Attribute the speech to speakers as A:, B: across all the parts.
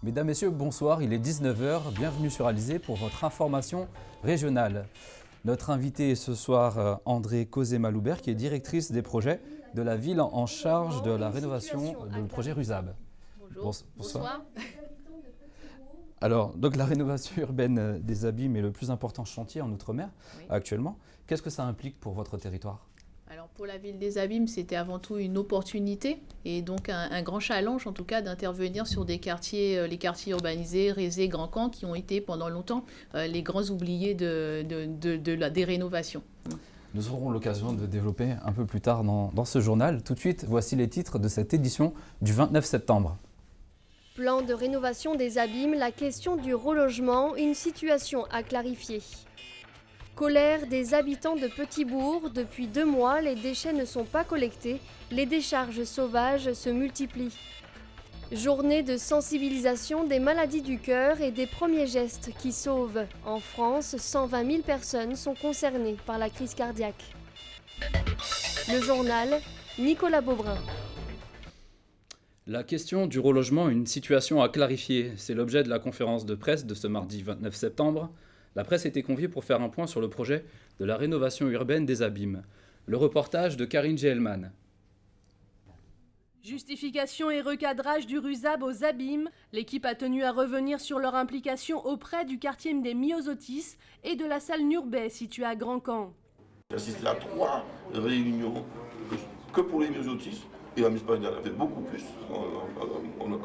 A: Mesdames, Messieurs, bonsoir, il est 19 heures. Bienvenue sur Alizé pour votre information régionale. Notre invitée ce soir, André Cosé-Maloubert, qui est directrice des projets de la ville en charge de la rénovation du projet Rusab.
B: Bonjour. Bonsoir.
A: Alors, donc la rénovation urbaine des Abîmes est le plus important chantier en Outre-mer actuellement. Qu'est-ce que ça implique pour votre territoire ?
B: Alors pour la ville des Abîmes, c'était avant tout une opportunité et donc un grand challenge en tout cas d'intervenir sur des quartiers, les quartiers urbanisés, Rézé, Grand Camp, qui ont été pendant longtemps les grands oubliés des rénovations.
A: Nous aurons l'occasion de développer un peu plus tard dans ce journal. Tout de suite, voici les titres de cette édition du 29 septembre.
C: Plan de rénovation des Abîmes, la question du relogement, une situation à clarifier. Colère des habitants de Petit-Bourg. Depuis 2 mois, les déchets ne sont pas collectés. Les décharges sauvages se multiplient. Journée de sensibilisation des maladies du cœur et des premiers gestes qui sauvent. En France, 120 000 personnes sont concernées par la crise cardiaque. Le journal, Nicolas Beaubrun.
A: La question du relogement, une situation à clarifier. C'est l'objet de la conférence de presse de ce mardi 29 septembre. La presse était conviée pour faire un point sur le projet de la rénovation urbaine des Abîmes. Le reportage de Karine Gehlmann.
D: Justification et recadrage du Rusab aux Abîmes, l'équipe a tenu à revenir sur leur implication auprès du quartier des Myosotis et de la salle Nurbet située à Grand Camp.
E: J'ai assisté à 3 réunions que pour les Myosotis. Et la municipalité en a fait beaucoup plus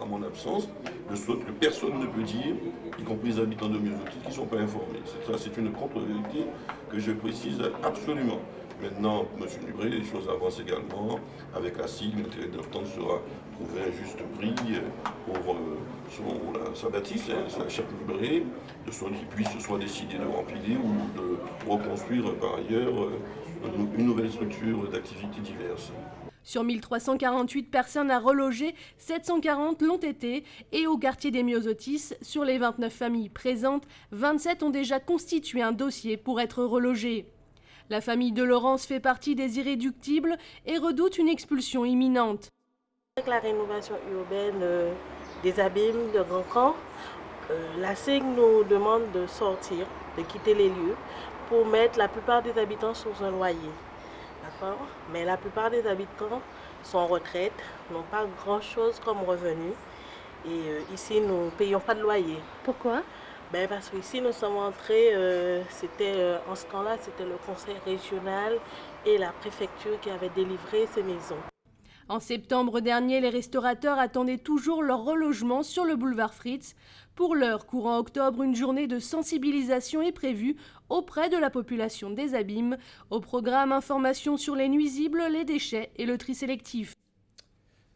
E: à mon absence, de sorte que personne ne peut dire, y compris les habitants de Myosotis, qui ne sont pas informés. C'est une contre-vérité que je précise absolument. Maintenant, M. Nubré, les choses avancent également. Avec la SIG, l'intérêt de l'entente sera trouver un juste prix pour sa bâtisse, sa chef Nubré, de sorte qu'il puisse soit décider de remplir ou de reconstruire par ailleurs une nouvelle structure d'activités diverses.
D: Sur 1348 personnes à reloger, 740 l'ont été et au quartier des Myosotis, sur les 29 familles présentes, 27 ont déjà constitué un dossier pour être relogées. La famille de Laurence fait partie des irréductibles et redoute une expulsion imminente.
F: Avec la rénovation urbaine des Abîmes de Grand Camp, la SIG nous demande de sortir, de quitter les lieux pour mettre la plupart des habitants sous un loyer. Mais la plupart des habitants sont en retraite, n'ont pas grand-chose comme revenu. Et ici, nous ne payons pas de loyer.
D: Pourquoi ?
F: Parce qu'ici, nous sommes entrés, en ce temps-là, c'était le conseil régional et la préfecture qui avaient délivré ces maisons.
D: En septembre dernier, les restaurateurs attendaient toujours leur relogement sur le boulevard Fritz. Pour l'heure, courant octobre, une journée de sensibilisation est prévue auprès de la population des Abîmes. Au programme, information sur les nuisibles, les déchets et le tri sélectif.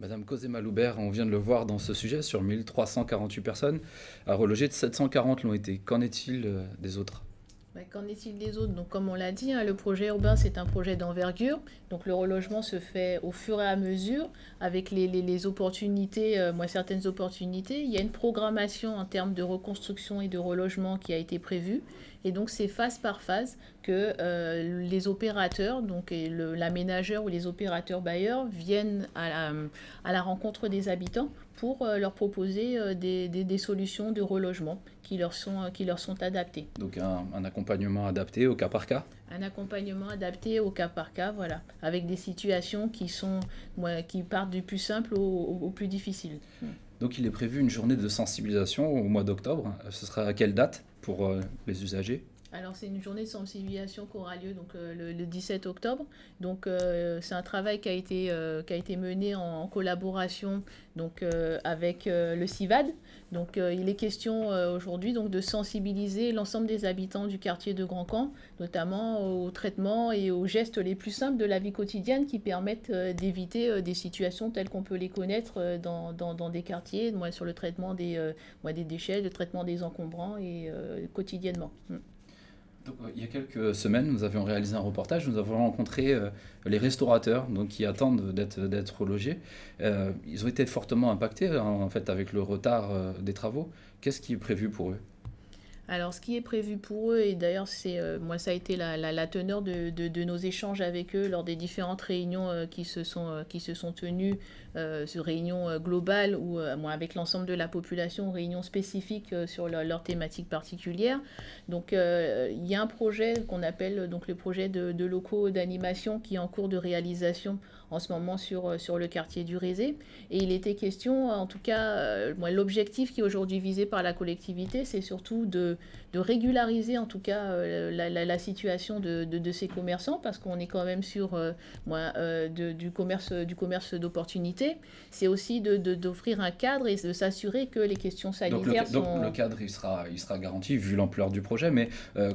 A: Madame Cosé-Maloubert, on vient de le voir dans ce sujet, sur 1348 personnes à reloger, 740 l'ont été. Qu'en est-il des autres ?
B: Qu'en est-il des autres ? Donc, comme on l'a dit, le projet urbain, c'est un projet d'envergure. Donc, le relogement se fait au fur et à mesure avec les opportunités, certaines opportunités. Il y a une programmation en termes de reconstruction et de relogement qui a été prévue. Et donc, c'est phase par phase que les opérateurs, donc l'aménageur ou les opérateurs bailleurs, viennent à la rencontre des habitants pour leur proposer des solutions de relogement qui leur sont adaptées.
A: Donc un accompagnement adapté au cas par cas ?
B: Un accompagnement adapté au cas par cas, voilà, avec des situations qui partent du plus simple au plus difficile.
A: Donc il est prévu une journée de sensibilisation au mois d'octobre. Ce sera à quelle date pour les usagers ?
B: Alors c'est une journée de sensibilisation qui aura lieu donc, le 17 octobre. Donc c'est un travail qui a été mené en collaboration donc, avec le CIVAD. Donc il est question aujourd'hui donc, de sensibiliser l'ensemble des habitants du quartier de Grand Camp, notamment aux traitements et aux gestes les plus simples de la vie quotidienne qui permettent d'éviter des situations telles qu'on peut les connaître dans des quartiers, sur le traitement des déchets, le traitement des encombrants et quotidiennement.
A: Donc, il y a quelques semaines, nous avions réalisé un reportage, nous avons rencontré les restaurateurs donc, qui attendent d'être relogés. Ils ont été fortement impactés en fait, avec le retard des travaux. Qu'est-ce qui est prévu pour eux ?
B: Alors, ce qui est prévu pour eux, et d'ailleurs, moi, ça a été la teneur de nos échanges avec eux lors des différentes réunions qui se sont tenues, sur réunions globales ou avec l'ensemble de la population, réunions spécifiques sur leur thématique particulière. Donc, il y a un projet qu'on appelle donc, le projet de locaux d'animation qui est en cours de réalisation en ce moment sur le quartier du Rézé. Et il était question, en tout cas, l'objectif qui est aujourd'hui visé par la collectivité, c'est surtout de régulariser en tout cas la situation de ces commerçants, parce qu'on est quand même sur du commerce d'opportunité. C'est aussi d'offrir un cadre et de s'assurer que les questions sanitaires sont...
A: Donc le cadre, il sera garanti vu l'ampleur du projet, mais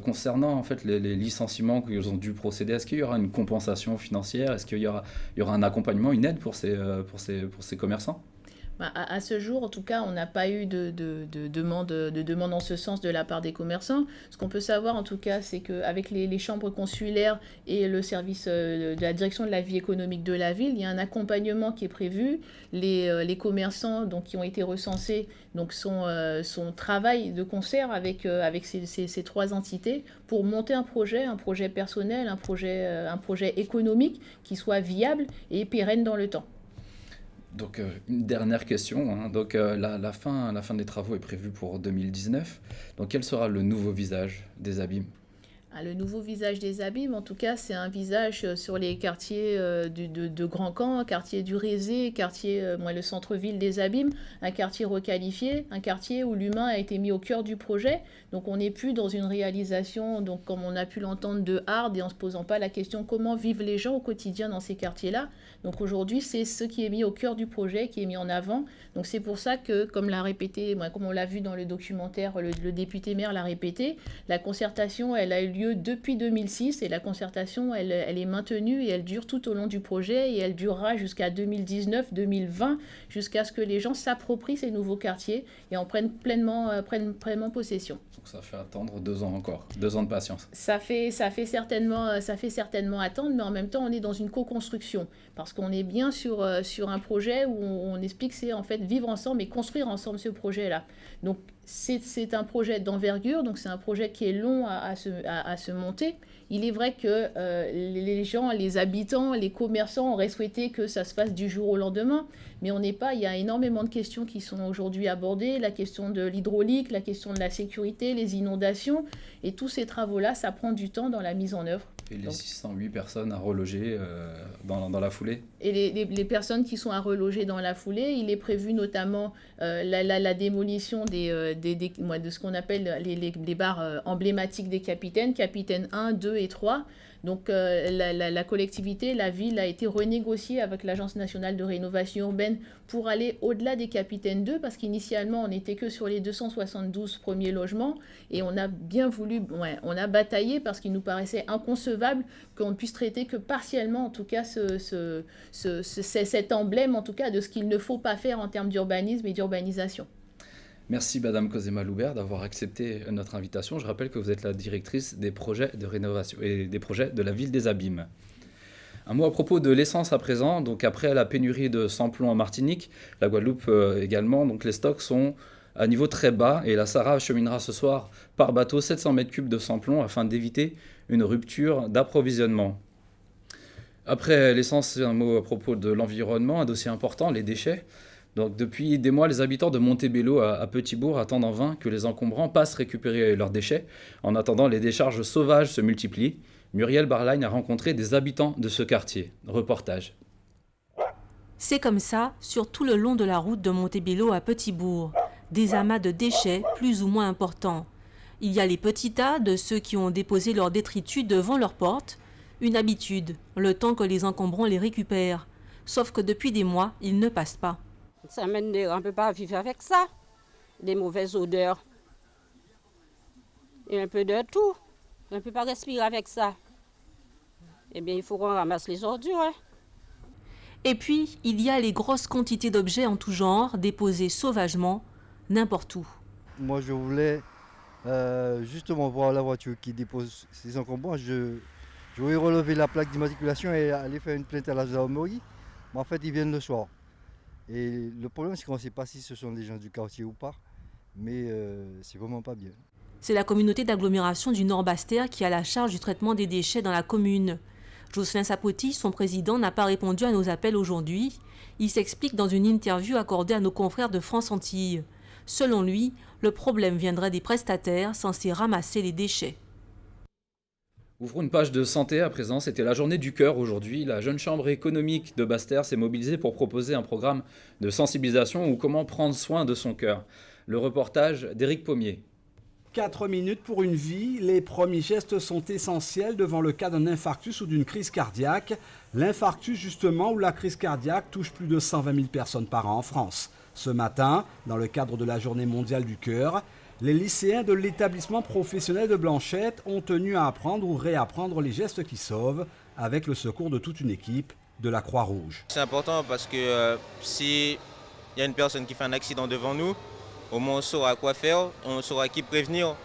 A: concernant en fait les licenciements qu'ils ont dû procéder, est-ce qu'il y aura une compensation financière? Est-ce qu'il y aura un accompagnement, une aide pour ces commerçants?
B: À ce jour, en tout cas, on n'a pas eu de demande en ce sens de la part des commerçants. Ce qu'on peut savoir, en tout cas, c'est qu'avec les chambres consulaires et le service de la direction de la vie économique de la ville, il y a un accompagnement qui est prévu. Les commerçants donc, qui ont été recensés donc, travaillent de concert avec ces trois entités pour monter un projet personnel, un projet économique qui soit viable et pérenne dans le temps.
A: Donc, une dernière question. Hein. Donc, la fin des travaux est prévue pour 2019. Donc, quel sera le nouveau visage des Abîmes?
B: Le nouveau visage des Abîmes, en tout cas, c'est un visage sur les quartiers de Grand Camp, quartier du Rézé, quartier, le centre-ville des Abîmes, un quartier requalifié, un quartier où l'humain a été mis au cœur du projet. Donc on n'est plus dans une réalisation, donc, comme on a pu l'entendre, de hard, et en ne se posant pas la question comment vivent les gens au quotidien dans ces quartiers-là. Donc aujourd'hui, c'est ce qui est mis au cœur du projet, qui est mis en avant. Donc c'est pour ça que, comme on l'a vu dans le documentaire, le député maire l'a répété, la concertation, elle a eu lieu depuis 2006 et la concertation, elle est maintenue et elle dure tout au long du projet et elle durera jusqu'à 2019-2020, jusqu'à ce que les gens s'approprient ces nouveaux quartiers et en prennent pleinement possession.
A: Donc ça fait attendre 2 ans encore, 2 ans de patience.
B: Ça fait certainement attendre, mais en même temps, on est dans une co-construction parce qu'on est bien sur un projet où on explique que c'est en fait vivre ensemble et construire ensemble ce projet-là. Donc, c'est un projet d'envergure, donc c'est un projet qui est long à se monter. Il est vrai que les gens, les habitants, les commerçants auraient souhaité que ça se fasse du jour au lendemain, mais il y a énormément de questions qui sont aujourd'hui abordées, la question de l'hydraulique, la question de la sécurité, les inondations, et tous ces travaux-là, ça prend du temps dans la mise en œuvre.
A: Et les 608 personnes à reloger dans la foulée? Et
B: les personnes qui sont à reloger dans la foulée, il est prévu notamment la démolition de ce qu'on appelle les bars emblématiques des capitaines 1, 2 et 3. Donc la collectivité, la ville a été renégociée avec l'Agence nationale de rénovation urbaine pour aller au-delà des capitaines 2, parce qu'initialement on n'était que sur les 272 premiers logements et on a bien voulu, on a bataillé parce qu'il nous paraissait inconcevable qu'on ne puisse traiter que partiellement en tout cas cet emblème en tout cas de ce qu'il ne faut pas faire en termes d'urbanisme et d'urbanisation.
A: Merci Madame Cosema-Loubert d'avoir accepté notre invitation. Je rappelle que vous êtes la directrice des projets de rénovation et des projets de la ville des Abîmes. Un mot à propos de l'essence à présent. Donc après la pénurie de sans-plomb en Martinique, la Guadeloupe également, donc les stocks sont à niveau très bas et la SARA acheminera ce soir par bateau 700 mètres cubes de sans-plomb afin d'éviter une rupture d'approvisionnement. Après l'essence, un mot à propos de l'environnement, un dossier important, les déchets. Donc depuis des mois, les habitants de Montebello à Petit-Bourg attendent en vain que les encombrants passent récupérer leurs déchets. En attendant, les décharges sauvages se multiplient. Muriel Barline a rencontré des habitants de ce quartier. Reportage.
G: C'est comme ça sur tout le long de la route de Montebello à Petit-Bourg. Des amas de déchets plus ou moins importants. Il y a les petits tas de ceux qui ont déposé leurs détritus devant leur porte. Une habitude, le temps que les encombrants les récupèrent. Sauf que depuis des mois, ils ne passent pas.
H: On ne peut pas vivre avec ça. Des mauvaises odeurs. Et un peu de tout. On ne peut pas respirer avec ça. Eh bien, il faut qu'on ramasse les ordures. Hein.
G: Et puis, il y a les grosses quantités d'objets en tout genre, déposés sauvagement, n'importe où.
I: Moi, je voulais justement voir la voiture qui dépose ses encombrants. Je voulais relever la plaque d'immatriculation et aller faire une plainte à la gendarmerie. Mais en fait, ils viennent le soir. Et le problème, c'est qu'on ne sait pas si ce sont des gens du quartier ou pas, mais c'est vraiment pas bien.
G: C'est la communauté d'agglomération du Nord Basse-Terre qui a la charge du traitement des déchets dans la commune. Jocelyn Sapoti, son président, n'a pas répondu à nos appels aujourd'hui. Il s'explique dans une interview accordée à nos confrères de France Antilles. Selon lui, le problème viendrait des prestataires censés ramasser les déchets.
A: Ouvrons une page de santé à présent. C'était la journée du cœur aujourd'hui. La jeune chambre économique de Basse-Terre s'est mobilisée pour proposer un programme de sensibilisation ou comment prendre soin de son cœur. Le reportage d'Éric Pommier.
J: 4 minutes pour une vie, les premiers gestes sont essentiels devant le cas d'un infarctus ou d'une crise cardiaque. L'infarctus justement ou la crise cardiaque touche plus de 120 000 personnes par an en France. Ce matin, dans le cadre de la journée mondiale du cœur, les lycéens de l'établissement professionnel de Blanchette ont tenu à apprendre ou réapprendre les gestes qui sauvent avec le secours de toute une équipe de la Croix-Rouge.
K: C'est important parce que s'il y a une personne qui fait un accident devant nous, au moins on saura quoi faire, on saura qui prévenir.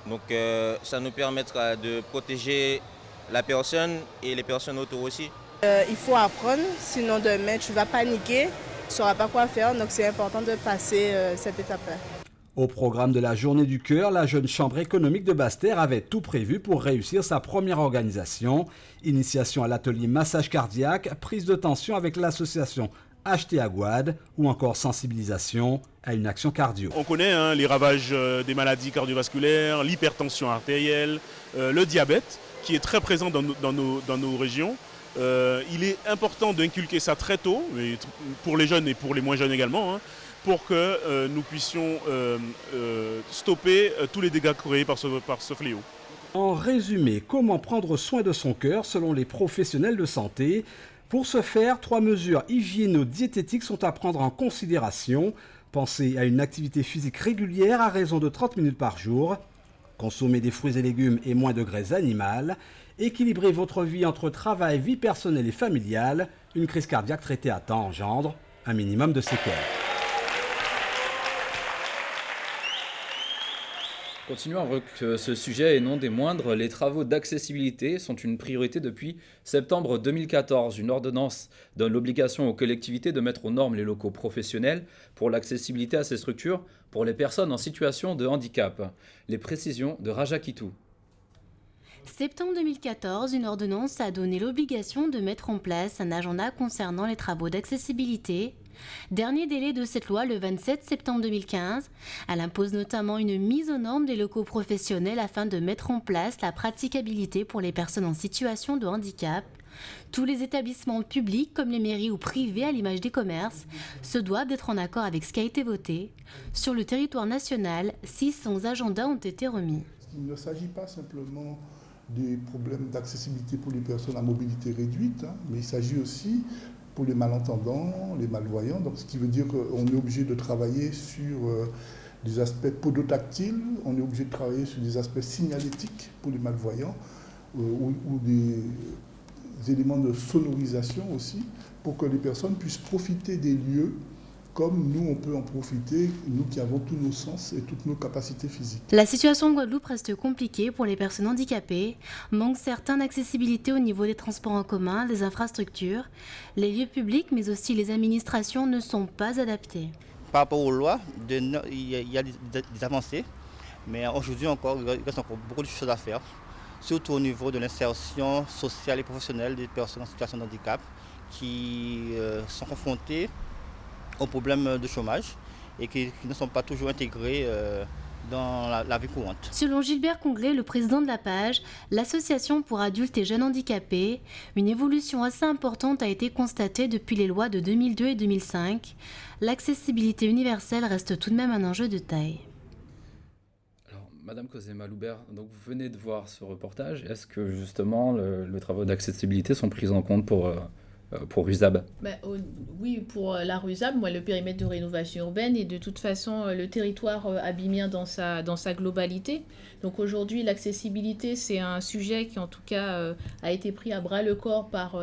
K: Donc ça nous permettra de protéger la personne et les personnes autour aussi.
F: Il faut apprendre, sinon demain tu vas paniquer, tu ne sauras pas quoi faire, donc c'est important de passer cette étape-là.
J: Au programme de la journée du cœur, la jeune chambre économique de Basse-Terre avait tout prévu pour réussir sa première organisation. Initiation à l'atelier massage cardiaque, prise de tension avec l'association Acheter à Guad ou encore sensibilisation à une action cardio.
L: On connaît les ravages des maladies cardiovasculaires, l'hypertension artérielle, le diabète qui est très présent dans nos régions. Il est important d'inculquer ça très tôt, pour les jeunes et pour les moins jeunes également, pour que nous puissions stopper tous les dégâts créés par ce fléau.
J: En résumé, comment prendre soin de son cœur selon les professionnels de santé? Pour ce faire, 3 mesures hygiéno-diététiques sont à prendre en considération. Pensez à une activité physique régulière à raison de 30 minutes par jour. Consommez des fruits et légumes et moins de graisses animales. Équilibrez votre vie entre travail, vie personnelle et familiale. Une crise cardiaque traitée à temps engendre un minimum de séquelles.
A: Continuons avec ce sujet et non des moindres. Les travaux d'accessibilité sont une priorité depuis septembre 2014. Une ordonnance donne l'obligation aux collectivités de mettre aux normes les locaux professionnels pour l'accessibilité à ces structures pour les personnes en situation de handicap. Les précisions de Raja Kitou.
M: Septembre 2014, une ordonnance a donné l'obligation de mettre en place un agenda concernant les travaux d'accessibilité. Dernier délai de cette loi, le 27 septembre 2015. Elle impose notamment une mise aux normes des locaux professionnels afin de mettre en place la praticabilité pour les personnes en situation de handicap. Tous les établissements publics, comme les mairies ou privés à l'image des commerces, se doivent d'être en accord avec ce qui a été voté. Sur le territoire national, 600 agendas ont été remis.
N: Il ne s'agit pas simplement des problèmes d'accessibilité pour les personnes à mobilité réduite, mais il s'agit aussi pour les malentendants, les malvoyants, donc ce qui veut dire qu'on est obligé de travailler sur des aspects podotactiles, on est obligé de travailler sur des aspects signalétiques pour les malvoyants, ou des éléments de sonorisation aussi, pour que les personnes puissent profiter des lieux comme nous, on peut en profiter, nous qui avons tous nos sens et toutes nos capacités physiques.
M: La situation en Guadeloupe reste compliquée pour les personnes handicapées. Manque certain d'accessibilité au niveau des transports en commun, des infrastructures. Les lieux publics, mais aussi les administrations ne sont pas adaptés.
O: Par rapport aux lois, il y a des avancées, mais aujourd'hui encore, il reste encore beaucoup de choses à faire, surtout au niveau de l'insertion sociale et professionnelle des personnes en situation de handicap qui sont confrontées aux problèmes de chômage et qui ne sont pas toujours intégrés dans la vie courante.
M: Selon Gilbert Conglé, le président de la PAGE, l'association pour adultes et jeunes handicapés, une évolution assez importante a été constatée depuis les lois de 2002 et 2005. L'accessibilité universelle reste tout de même un enjeu de taille.
A: Alors, Madame Cosé-Maloubert, donc vous venez de voir ce reportage. Est-ce que justement les travaux d'accessibilité sont pris en compte pour RUSAB?
B: Oui, pour la RUSAB, le périmètre de rénovation urbaine et de toute façon le territoire abymien dans sa globalité. Donc aujourd'hui, l'accessibilité, c'est un sujet qui en tout cas a été pris à bras-le-corps par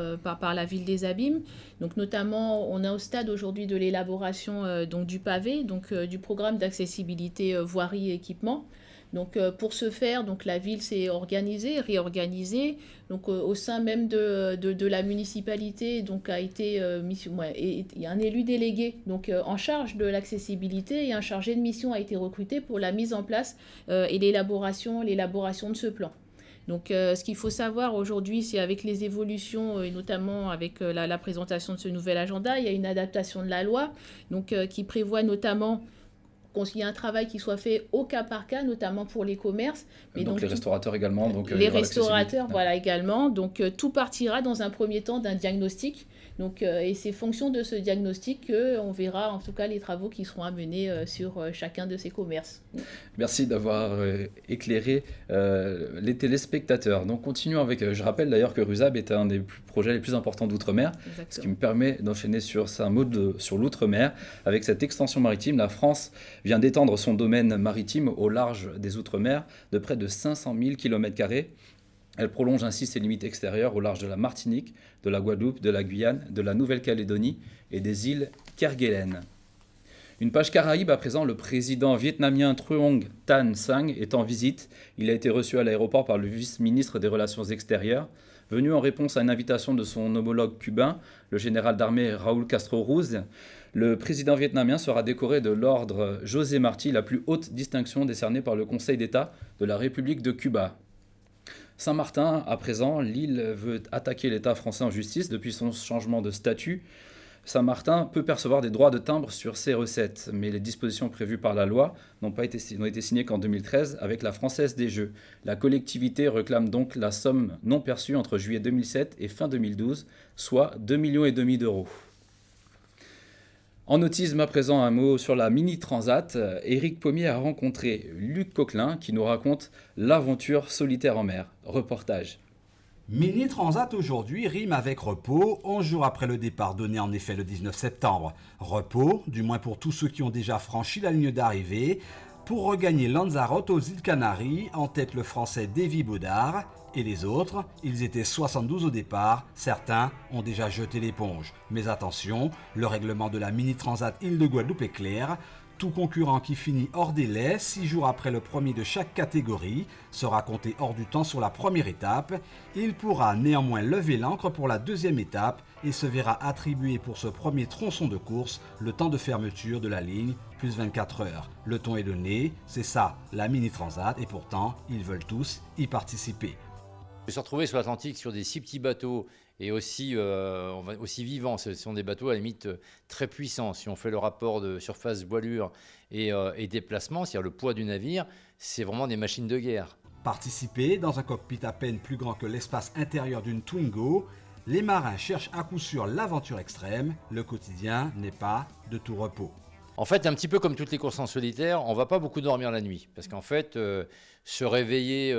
B: la ville des Abîmes. Donc notamment, on est au stade aujourd'hui de l'élaboration du pavé, du programme d'accessibilité voirie et équipement. Donc pour ce faire, donc la ville s'est réorganisée. Donc au sein même de la municipalité, donc a été il y a un élu délégué donc en charge de l'accessibilité et un chargé de mission a été recruté pour la mise en place et l'élaboration de ce plan. Donc ce qu'il faut savoir aujourd'hui, c'est avec les évolutions et notamment avec la présentation de ce nouvel agenda, il y a une adaptation de la loi donc, qui prévoit notamment qu'il y ait un travail qui soit fait au cas par cas, notamment pour les commerces.
A: Mais donc les restaurateurs également. Donc,
B: les restaurateurs, voilà, également. Donc tout partira dans un premier temps d'un diagnostic. Donc, et c'est fonction de ce diagnostic qu'on verra en tout cas les travaux qui seront à mener sur chacun de ces commerces.
A: Merci d'avoir éclairé les téléspectateurs. Donc continuons avec, je rappelle d'ailleurs que RUSAB est un des projets les plus importants d'outre-mer, ce qui me permet d'enchaîner sur un mot sur l'outre-mer. Avec cette extension maritime, la France vient d'étendre son domaine maritime au large des outre-mer de près de 500 000 km². Elle prolonge ainsi ses limites extérieures au large de la Martinique, de la Guadeloupe, de la Guyane, de la Nouvelle-Calédonie et des îles Kerguelen. Une page Caraïbe à présent, le président vietnamien Truong Tan Sang est en visite. Il a été reçu à l'aéroport par le vice-ministre des Relations extérieures. Venu en réponse à une invitation de son homologue cubain, le général d'armée Raúl Castro Ruz, le président vietnamien sera décoré de l'ordre José Martí, la plus haute distinction décernée par le Conseil d'État de la République de Cuba. Saint-Martin, à présent, l'île veut attaquer l'État français en justice depuis son changement de statut. Saint-Martin peut percevoir des droits de timbre sur ses recettes, mais les dispositions prévues par la loi n'ont été signées qu'en 2013 avec la Française des Jeux. La collectivité réclame donc la somme non perçue entre juillet 2007 et fin 2012, soit 2,5 millions d'euros. En autisme, à présent, un mot sur la Mini Transat. Éric Pommier a rencontré Luc Coquelin qui nous raconte l'aventure solitaire en mer. Reportage.
J: Mini Transat aujourd'hui rime avec repos, 11 jours après le départ donné en effet le 19 septembre. Repos, du moins pour tous ceux qui ont déjà franchi la ligne d'arrivée, pour regagner Lanzarote aux îles Canaries, en tête le français Davy Baudard. Et les autres, ils étaient 72 au départ, certains ont déjà jeté l'éponge. Mais attention, le règlement de la Mini Transat Île de Guadeloupe est clair. Tout concurrent qui finit hors délai, 6 jours après le premier de chaque catégorie, sera compté hors du temps sur la première étape. Il pourra néanmoins lever l'ancre pour la deuxième étape et se verra attribuer pour ce premier tronçon de course le temps de fermeture de la ligne, plus 24 heures. Le ton est donné, c'est ça la Mini Transat et pourtant, ils veulent tous y participer.
P: Je me suis retrouvé sur l'Atlantique sur des si petits bateaux et aussi vivants. Ce sont des bateaux à la limite très puissants. Si on fait le rapport de surface, voilure et déplacement, c'est-à-dire le poids du navire, c'est vraiment des machines de guerre.
J: Participer dans un cockpit à peine plus grand que l'espace intérieur d'une Twingo, les marins cherchent à coup sûr l'aventure extrême. Le quotidien n'est pas de tout repos.
P: En fait, un petit peu comme toutes les courses en solitaire, on ne va pas beaucoup dormir la nuit. Parce qu'en fait, se réveiller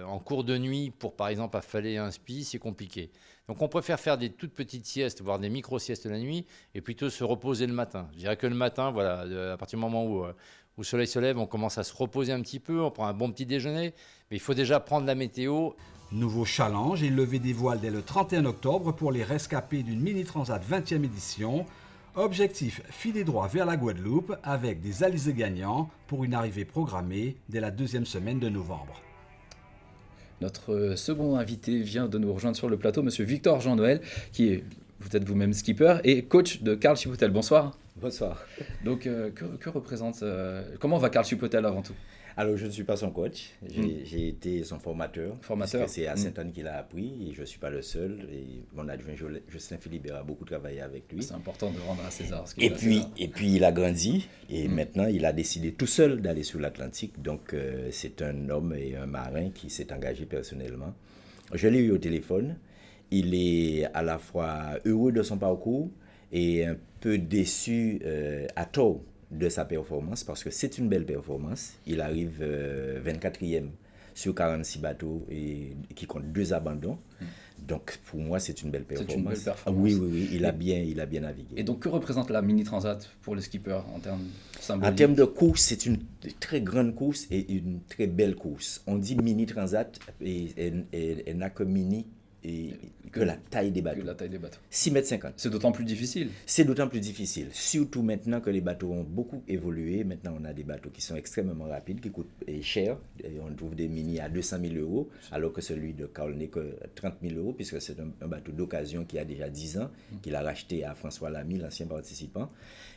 P: en cours de nuit pour, par exemple, affaler un spi, c'est compliqué. Donc on préfère faire des toutes petites siestes, voire des micro-siestes la nuit, et plutôt se reposer le matin. Je dirais que le matin, voilà, à partir du moment où le soleil se lève, on commence à se reposer un petit peu, on prend un bon petit déjeuner, mais il faut déjà prendre la météo.
J: Nouveau challenge et lever des voiles dès le 31 octobre pour les rescapés d'une Mini Transat 20e édition. Objectif, filer droit vers la Guadeloupe avec des alizés gagnants pour une arrivée programmée dès la deuxième semaine de novembre.
A: Notre second invité vient de nous rejoindre sur le plateau, monsieur Victor Jean-Noël, qui est, vous êtes vous-même skipper et coach de Karl Chipotel. Bonsoir.
Q: Bonsoir.
A: Donc, que représente, comment va Karl Chipotel avant tout ?
Q: Alors, je ne suis pas son coach, j'ai été son formateur. C'est à Sainte-Anne qu'il a appris et je ne suis pas le seul. Et mon adjoint Jocelyn Philibert a beaucoup travaillé avec lui.
A: C'est important de rendre à César ce
Q: qu'il a. Et puis, il a grandi et maintenant, il a décidé tout seul d'aller sur l'Atlantique. Donc, c'est un homme et un marin qui s'est engagé personnellement. Je l'ai eu au téléphone. Il est à la fois heureux de son parcours et un peu déçu à tort de sa performance, parce que c'est une belle performance. Il arrive 24e sur 46 bateaux et qui compte 2 abandons. Donc pour moi, c'est une belle performance.
A: C'est une belle performance.
Q: Oui, il a bien navigué.
A: Et donc que représente la Mini Transat pour les skippers en termes symboliques ?
Q: En termes de course, c'est une très grande course et une très belle course. On dit Mini Transat et elle n'a que mini que la taille des bateaux. 6,50 mètres.
A: C'est d'autant plus difficile.
Q: C'est d'autant plus difficile, surtout maintenant que les bateaux ont beaucoup évolué. Maintenant, on a des bateaux qui sont extrêmement rapides, qui coûtent cher. Et on trouve des mini à 200 000 euros, alors que celui de Carl n'est que 30 000 euros, puisque c'est un bateau d'occasion qui a déjà 10 ans, qu'il a racheté à François Lamy, l'ancien participant.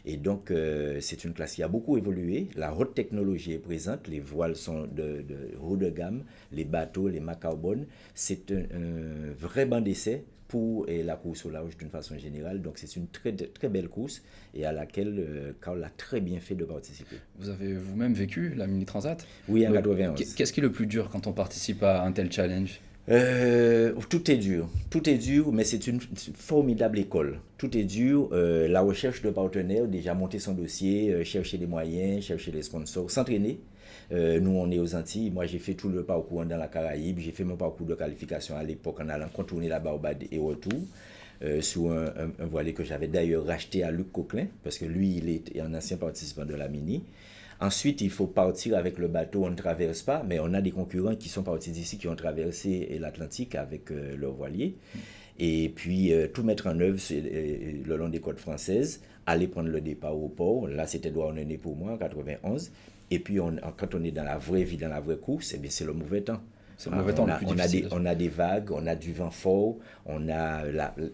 Q: Et donc, c'est une classe qui a beaucoup évolué. La haute technologie est présente. Les voiles sont de haut de gamme. Les bateaux, les mâts carbone. C'est un vrai banc d'essai pour la course au large d'une façon générale. Donc, c'est une très, très belle course et à laquelle Carl a très bien fait de participer.
A: Vous avez vous-même vécu la Mini Transat?
Q: Oui, en 91.
A: Qu'est-ce qui est le plus dur quand on participe à un tel challenge?
Q: Tout est dur, mais c'est une formidable école. Tout est dur, la recherche de partenaires, déjà monter son dossier, chercher les moyens, chercher les sponsors, s'entraîner. Nous, on est aux Antilles. Moi, j'ai fait tout le parcours dans la Caraïbe. J'ai fait mon parcours de qualification à l'époque en allant contourner la Barbade et retour. Sous un voilier que j'avais d'ailleurs racheté à Luc Coquelin, parce que lui, il est un ancien participant de la Mini. Ensuite, il faut partir avec le bateau, on ne traverse pas, mais on a des concurrents qui sont partis d'ici, qui ont traversé l'Atlantique avec leur voilier. Et puis, tout mettre en œuvre le long des côtes françaises, aller prendre le départ au port. Là, c'était Douarnenez pour moi, en 91. Et puis, quand on est dans la vraie vie, dans la vraie course, eh bien, c'est le mauvais temps.
A: C'est le mauvais temps le plus difficile.
Q: On a des vagues, on a du vent fort, on a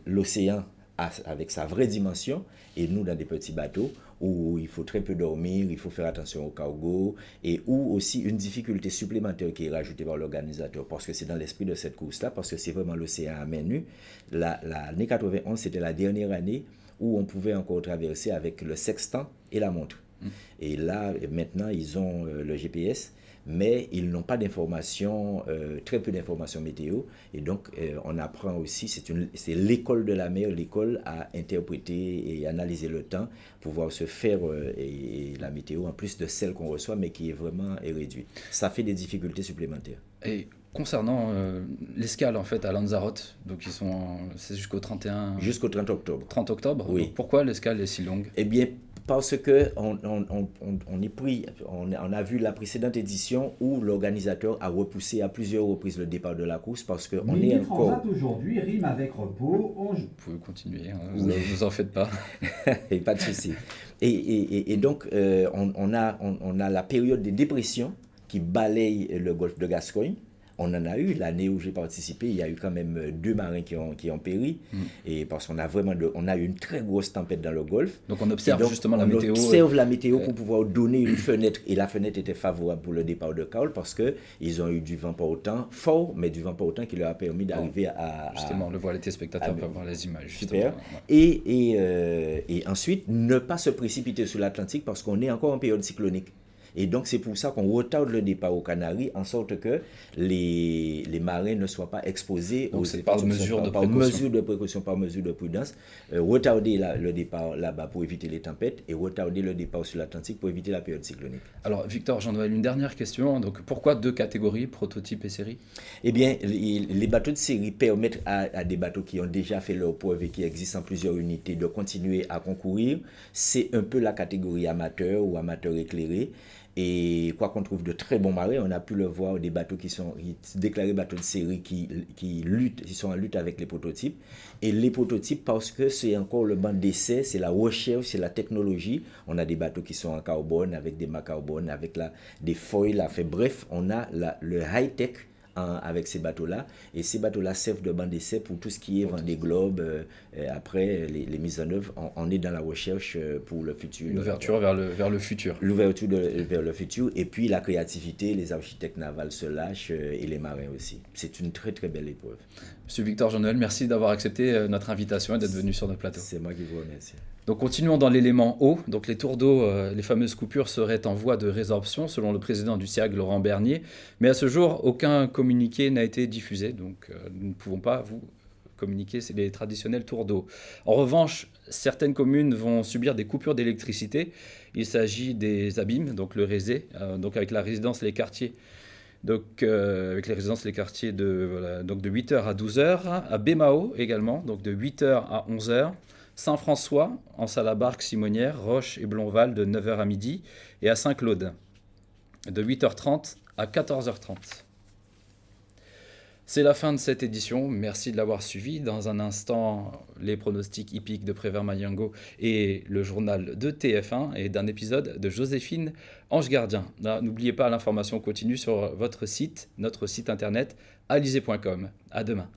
Q: l'océan avec sa vraie dimension, et nous, dans des petits bateaux, où il faut très peu dormir, il faut faire attention au cargo, et où aussi une difficulté supplémentaire qui est rajoutée par l'organisateur, parce que c'est dans l'esprit de cette course-là, parce que c'est vraiment l'océan à main nue. L'année 91, c'était la dernière année où on pouvait encore traverser avec le sextant et la montre. Et là, maintenant, ils ont le GPS, mais ils n'ont pas d'informations, très peu d'informations météo. Et donc, on apprend aussi, c'est l'école de la mer, l'école à interpréter et analyser le temps pour pouvoir se faire et la météo, en plus de celle qu'on reçoit, mais qui est vraiment réduite. Ça fait des difficultés supplémentaires.
A: Et concernant l'escale, en fait, à Lanzarote, donc c'est jusqu'au 31...
Q: Jusqu'au 30 octobre.
A: 30 octobre,
Q: oui.
A: Donc pourquoi l'escale est si longue?
Q: Eh bien, parce que on a vu la précédente édition où l'organisateur a repoussé à plusieurs reprises le départ de la course parce qu'on est encore...
J: Transat aujourd'hui rime avec repos.
A: Vous pouvez continuer, hein, vous en faites pas.
Q: Et pas de souci. Et donc, on a la période des dépressions qui balaye le golfe de Gascogne. On en a eu, l'année où j'ai participé, il y a eu quand même 2 marins qui ont péri, et parce qu'on a vraiment on a eu une très grosse tempête dans le golfe.
A: Donc on observe justement la météo.
Q: On observe la météo pour pouvoir donner une fenêtre, et la fenêtre était favorable pour le départ de Carl, parce qu'ils ont eu du vent pas autant fort, mais du vent pas autant qui leur a permis d'arriver à...
A: Justement, le voit les téléspectateurs peuvent voir les images.
Q: Super.
A: Ouais.
Q: Et ensuite, ne pas se précipiter sur l'Atlantique, parce qu'on est encore en période cyclonique. Et donc, c'est pour ça qu'on retarde le départ aux Canaries, en sorte que les marins ne soient pas exposés
A: aux effets par mesure de précaution,
Q: par mesure de prudence. Retarder le départ là-bas pour éviter les tempêtes et retarder le départ sur l'Atlantique pour éviter la période cyclonique.
A: Alors, Victor Jean-Noël, une dernière question. Donc, pourquoi 2 catégories, prototype et série?
Q: Eh bien, les bateaux de série permettent à des bateaux qui ont déjà fait leur preuve et qui existent en plusieurs unités de continuer à concourir. C'est un peu la catégorie amateur ou amateur éclairé. Et quoi qu'on trouve de très bons marins, on a pu le voir, des bateaux qui sont déclarés bateaux de série qui sont en lutte avec les prototypes. Et les prototypes, parce que c'est encore le banc d'essai, c'est la recherche, c'est la technologie. On a des bateaux qui sont en carbone, avec des mâts carbone, avec des foils. Bref, on a le high-tech avec ces bateaux-là. Et ces bateaux-là servent de banc d'essai pour tout ce qui est Vendée Globe. Après, les mises en œuvre, on est dans la recherche pour le futur.
A: L'ouverture vers le futur.
Q: L'ouverture vers le futur. Et puis la créativité, les architectes navals se lâchent et les marins aussi. C'est une très très belle épreuve.
A: Monsieur Victor Jean-Noël, merci d'avoir accepté notre invitation et d'être venu sur notre plateau.
Q: C'est moi qui vous remercie.
A: Donc continuons dans l'élément eau. Donc les tours d'eau, les fameuses coupures seraient en voie de résorption selon le président du SIAG, Laurent Bernier. Mais à ce jour, aucun communiqué n'a été diffusé. Donc nous ne pouvons pas vous communiquer, c'est les traditionnels tours d'eau. En revanche, certaines communes vont subir des coupures d'électricité. Il s'agit des abîmes, donc le Rézé, donc avec la résidence Les Quartiers. Donc avec les résidences Les Quartiers de 8h à 12h. À Bémao également, donc de 8h à 11h. Saint-François, en Salabarque, Simonière, Roche et Blonval de 9h à midi, et à Saint-Claude de 8h30 à 14h30. C'est la fin de cette édition, merci de l'avoir suivi. Dans un instant, les pronostics hippiques de Prévert Mayengo et le journal de TF1 et d'un épisode de Joséphine Ange Gardien. N'oubliez pas, l'information continue sur votre site, notre site internet alizé.com. À demain.